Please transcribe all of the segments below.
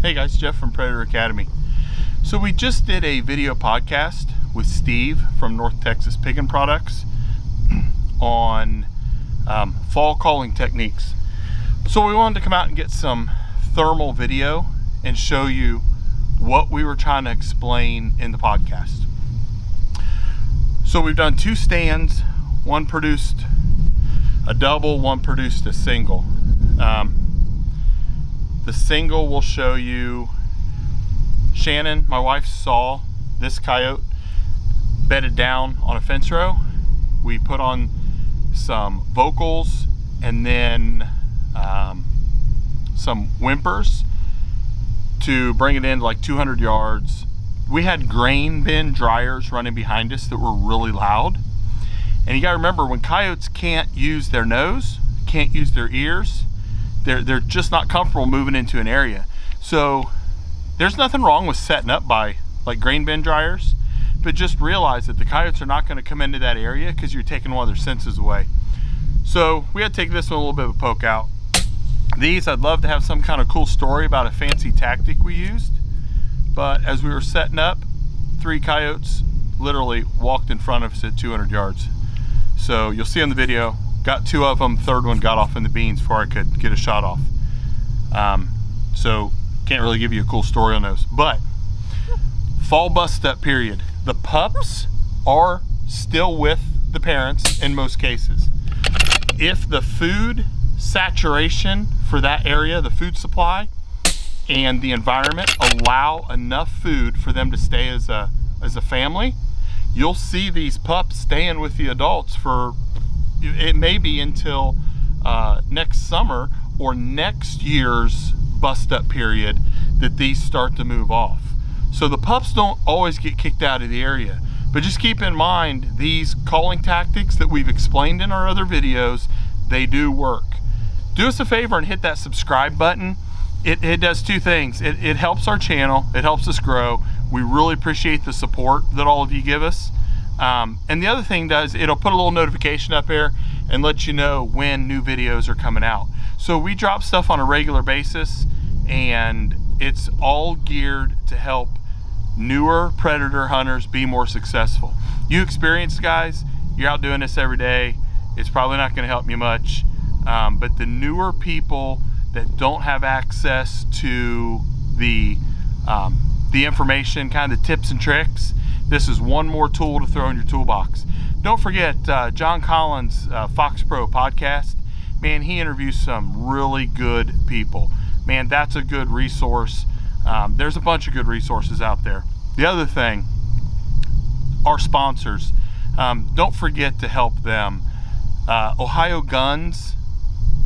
Hey guys, Jeff from Predator Academy. So we just did a video podcast with Steve from North Texas Piggin Products on fall calling techniques. So we wanted to come out and get some thermal video and show you what we were trying to explain in the podcast. So we've done 2 stands, one produced a double, one produced a single. The single will show you Shannon, my wife, saw this coyote bedded down on a fence row. We put on some vocals and then some whimpers to bring it in like 200 yards. We had grain bin dryers running behind us that were really loud. And you gotta remember, when coyotes can't use their nose, can't use their ears, they're just not comfortable moving into an area. So there's nothing wrong with setting up by like grain bin dryers, but just realize that the coyotes are not gonna come into that area because you're taking one of their senses away. So we had to take this one a little bit of a poke out. These, I'd love to have some kind of cool story about a fancy tactic we used, but as we were setting up, 3 coyotes literally walked in front of us at 200 yards. So you'll see in the video, got 2 of them, third one got off in the beans before I could get a shot off. So can't really give you a cool story on those, but fall bust up period. The pups are still with the parents in most cases. If the food saturation for that area, the food supply and the environment allow enough food for them to stay as a family, you'll see these pups staying with the adults for, it may be until next summer or next year's bust up period that these start to move off. So the pups don't always get kicked out of the area, but just keep in mind these calling tactics that we've explained in our other videos, they do work. Do us a favor and hit that subscribe button. It does 2 things. It helps our channel, it helps us grow. We really appreciate the support that all of you give us. And the other thing it'll put a little notification up there and let you know when new videos are coming out. So we drop stuff on a regular basis, and it's all geared to help newer predator hunters be more successful. You experienced guys, you're out doing this every day, it's probably not gonna help you much. But the newer people that don't have access to the information, kind of the tips and tricks, this is one more tool to throw in your toolbox. Don't forget John Collins' Fox Pro podcast. Man, he interviews some really good people. Man, that's a good resource. There's a bunch of good resources out there. The other thing, our sponsors, don't forget to help them. Ohio Guns,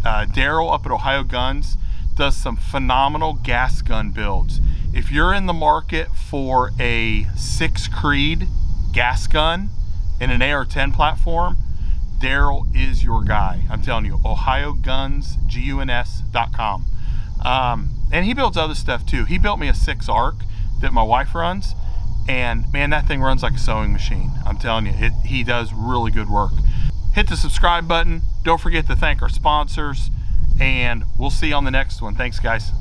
Daryl up at Ohio Guns does some phenomenal gas gun builds. If you're in the market for a 6 Creed gas gun in an AR-10 platform, Daryl is your guy. I'm telling you, ohioguns.com. And he builds other stuff too. He built me a 6 ARC that my wife runs, and man, that thing runs like a sewing machine. I'm telling you, he does really good work. Hit the subscribe button. Don't forget to thank our sponsors, and we'll see you on the next one. Thanks, guys.